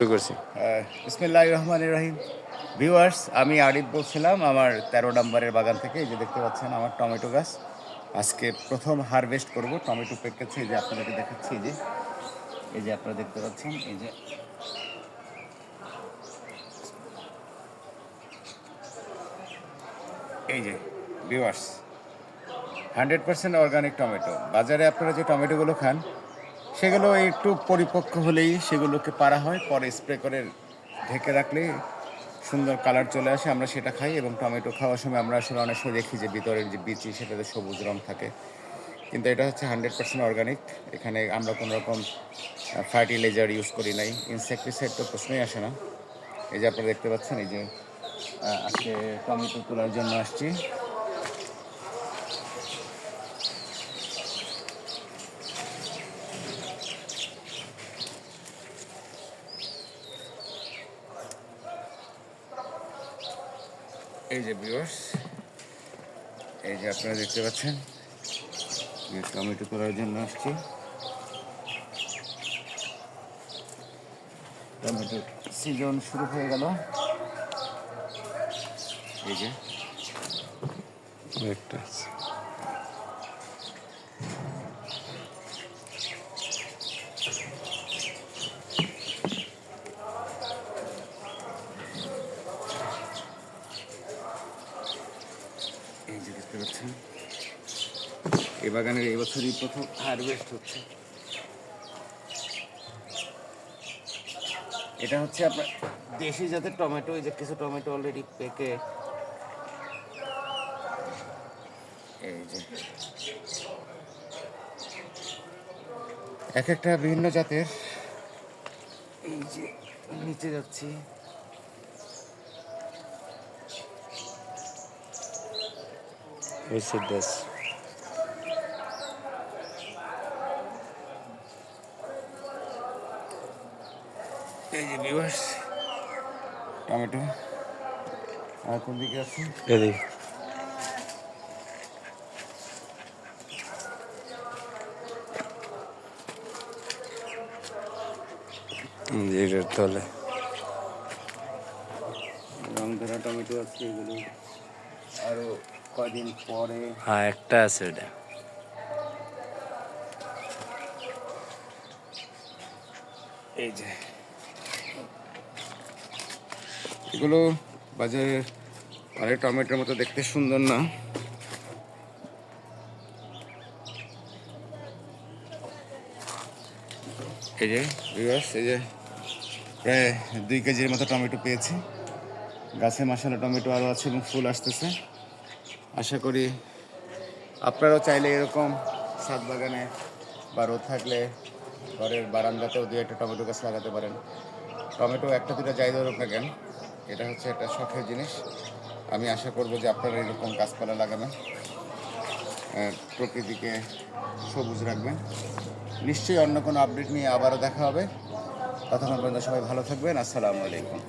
শুরু করছি। বিসমিল্লাহির রহমানির রহিম। ভিউয়ার্স, আমি আরিফ বলছিলাম আমার 13 নম্বরের বাগান থেকে। এই যে দেখতে পাচ্ছেন আমার টমেটো গাছ, আজকে প্রথম হারভেস্ট করব। টমেটো পেকেছে, এই যে আপনাদেরকে দেখাচ্ছি। এই যে আপনারা দেখতে পাচ্ছেন, এই যে ভিউয়ার্স, 100% অর্গানিক টমেটো। বাজারে আপনারা যে টমেটোগুলো খান সেগুলো একটু পরিপক্ক হলেই সেগুলোকে পাড়া হয়, পরে স্প্রে করে ঢেকে রাখলেই সুন্দর কালার চলে আসে, আমরা সেটা খাই। এবং টমেটো খাওয়ার সময় আমরা আসলে অনেক সময় দেখি যে ভিতরের যে বিচি সেটাতে সবুজ রং থাকে, কিন্তু এটা হচ্ছে 100% অর্গানিক। এখানে আমরা কোনো রকম ফার্টিলাইজার ইউজ করি নাই, ইনসেকটিসাইড তো প্রশ্নই আসে না। এই যে আপনারা দেখতে পাচ্ছেন, এই যে আজকে টমেটো তোলার জন্য আসছি। এই যে ভিউয়ার্স, এই যে আপনারা দেখতে পাচ্ছেন টমেটো তোলার জন্য আসছি। টমেটো সিজন শুরু হয়ে গেল। এই যে একটা আছে। এই যে দেখতে পাচ্ছেন, এই বাগানের এই বছরই প্রথম হারভেস্ট হচ্ছে। এটা হচ্ছে আপনার দেশি জাতের টমেটো। এই যে কিছু টমেটো অলরেডি পেকে, এই যে এক একটা বিভিন্ন জাতের। এই যে নিচে যাচ্ছি, মেসিডাস। এই যে ভিউয়ার্স টমেটো। আর কোন দিকে আছে? এদিকে। এটার তলে রং ধরা টমেটো আছে এগুলো, আরো কয়দিন পরে। হ্যাঁ, একটা আছে এটা। এই যে এগুলো বাজারের অনেক টমেটোর মতো দেখতে সুন্দর না। এই যে ভিউয়ার্স, এই যে প্রায় 2 কেজির মতো টমেটো পেয়েছি। গাছে মাসালা টমেটো আরও আছে এবং ফুল আসতেছে। আশা করি আপনারাও চাইলে এরকম ছাদ বাগানে বা রোদ থাকলে ঘরের বারান্দাতেও 2-1টা টমেটো গাছ লাগাতে পারেন। টমেটো একটা দুটা যাই ধরুক না কেন, এটা হচ্ছে একটা শখের জিনিস। আমি আশা করব যে আপনারা এরকম গাছপালা লাগাবেন, প্রকৃতিকে সবুজ রাখবেন। নিশ্চয়ই অন্য কোনো আপডেট নিয়ে আবারও দেখা হবে। ততক্ষণ পর্যন্ত সবাই ভালো থাকবেন। আসসালামু আলাইকুম।